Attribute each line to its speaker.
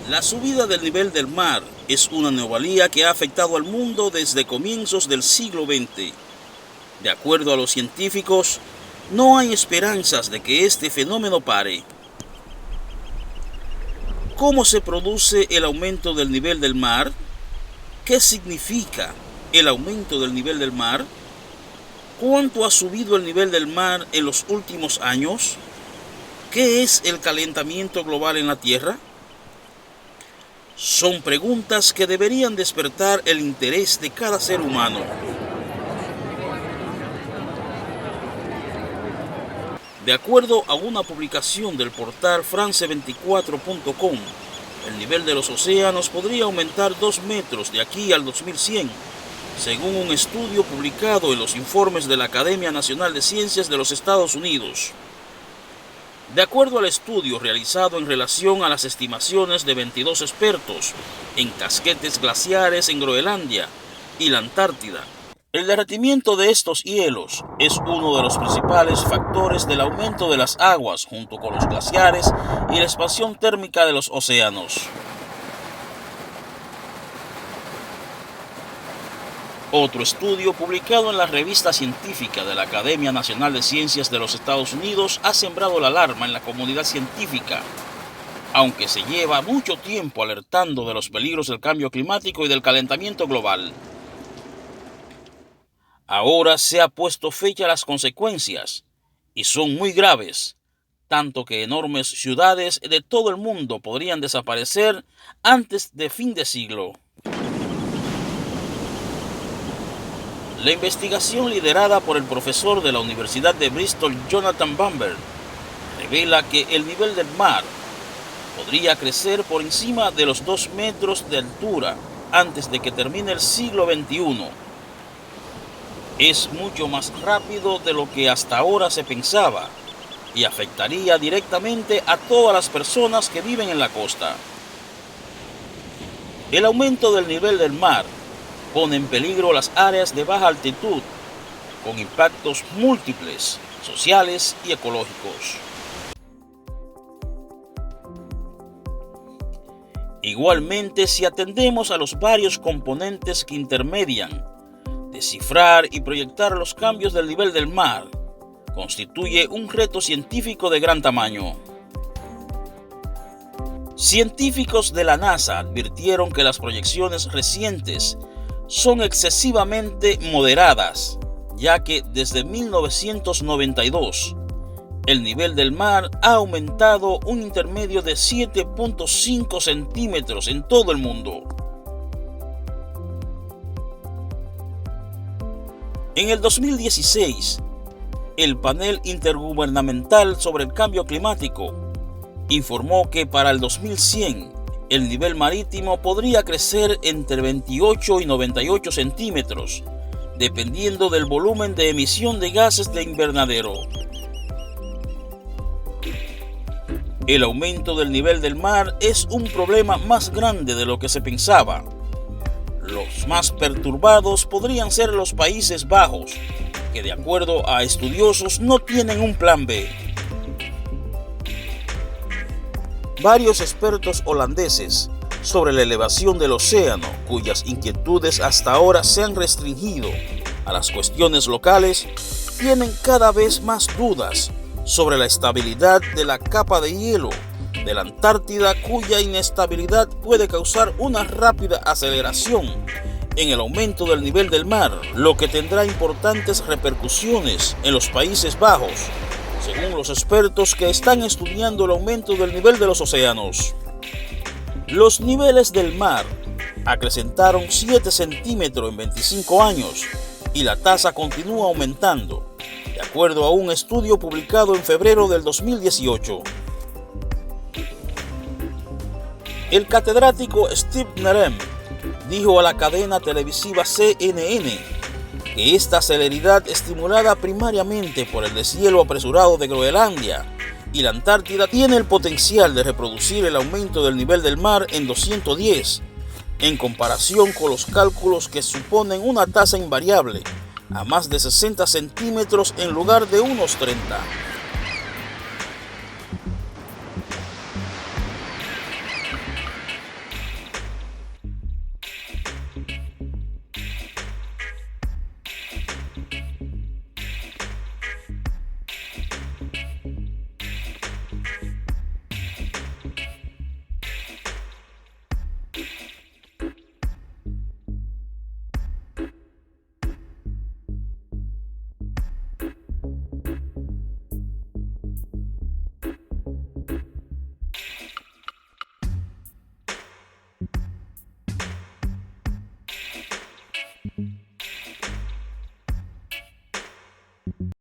Speaker 1: La subida del nivel del mar es una anomalía que ha afectado al mundo desde comienzos del siglo XX. De acuerdo a los científicos, no hay esperanzas de que este fenómeno pare. ¿Cómo se produce el aumento del nivel del mar? ¿Qué significa el aumento del nivel del mar? ¿Cuánto ha subido el nivel del mar en los últimos años? ¿Qué es el calentamiento global en la Tierra? Son preguntas que deberían despertar el interés de cada ser humano. De acuerdo a una publicación del portal France24.com, el nivel de los océanos podría aumentar 2 metros de aquí al 2100, según un estudio publicado en los informes de la Academia Nacional de Ciencias de los Estados Unidos. De acuerdo al estudio realizado en relación a las estimaciones de 22 expertos en casquetes glaciares en Groenlandia y la Antártida, el derretimiento de estos hielos es uno de los principales factores del aumento de las aguas junto con los glaciares y la expansión térmica de los océanos. Otro estudio publicado en la revista científica de la Academia Nacional de Ciencias de los Estados Unidos ha sembrado la alarma en la comunidad científica, aunque se lleva mucho tiempo alertando de los peligros del cambio climático y del calentamiento global. Ahora se ha puesto fecha a las consecuencias, y son muy graves, tanto que enormes ciudades de todo el mundo podrían desaparecer antes de fin de siglo. La investigación liderada por el profesor de la Universidad de Bristol, Jonathan Bamber, revela que el nivel del mar podría crecer por encima de los 2 metros de altura antes de que termine el siglo XXI. Es mucho más rápido de lo que hasta ahora se pensaba y afectaría directamente a todas las personas que viven en la costa. El aumento del nivel del mar pone en peligro las áreas de baja altitud, con impactos múltiples, sociales y ecológicos. Igualmente, si atendemos a los varios componentes que intermedian, descifrar y proyectar los cambios del nivel del mar constituye un reto científico de gran tamaño. Científicos de la NASA advirtieron que las proyecciones recientes son excesivamente moderadas, ya que desde 1992 el nivel del mar ha aumentado un intermedio de 7.5 centímetros en todo el mundo. En el 2016, el Panel Intergubernamental sobre el Cambio Climático informó que para el 2100 el nivel marítimo podría crecer entre 28 y 98 centímetros, dependiendo del volumen de emisión de gases de invernadero. El aumento del nivel del mar es un problema más grande de lo que se pensaba. Los más perturbados podrían ser los Países Bajos, que de acuerdo a estudiosos no tienen un plan B. Varios expertos holandeses sobre la elevación del océano, cuyas inquietudes hasta ahora se han restringido a las cuestiones locales, tienen cada vez más dudas sobre la estabilidad de la capa de hielo de la Antártida, cuya inestabilidad puede causar una rápida aceleración en el aumento del nivel del mar, lo que tendrá importantes repercusiones en los Países Bajos, según los expertos que están estudiando el aumento del nivel de los océanos. Los niveles del mar acrecentaron 7 centímetros en 25 años y la tasa continúa aumentando, de acuerdo a un estudio publicado en febrero del 2018. El catedrático Steve Nerem dijo a la cadena televisiva CNN que esta celeridad, estimulada primariamente por el deshielo apresurado de Groenlandia y la Antártida, tiene el potencial de reproducir el aumento del nivel del mar en 210, en comparación con los cálculos que suponen una tasa invariable a más de 60 centímetros en lugar de unos 30.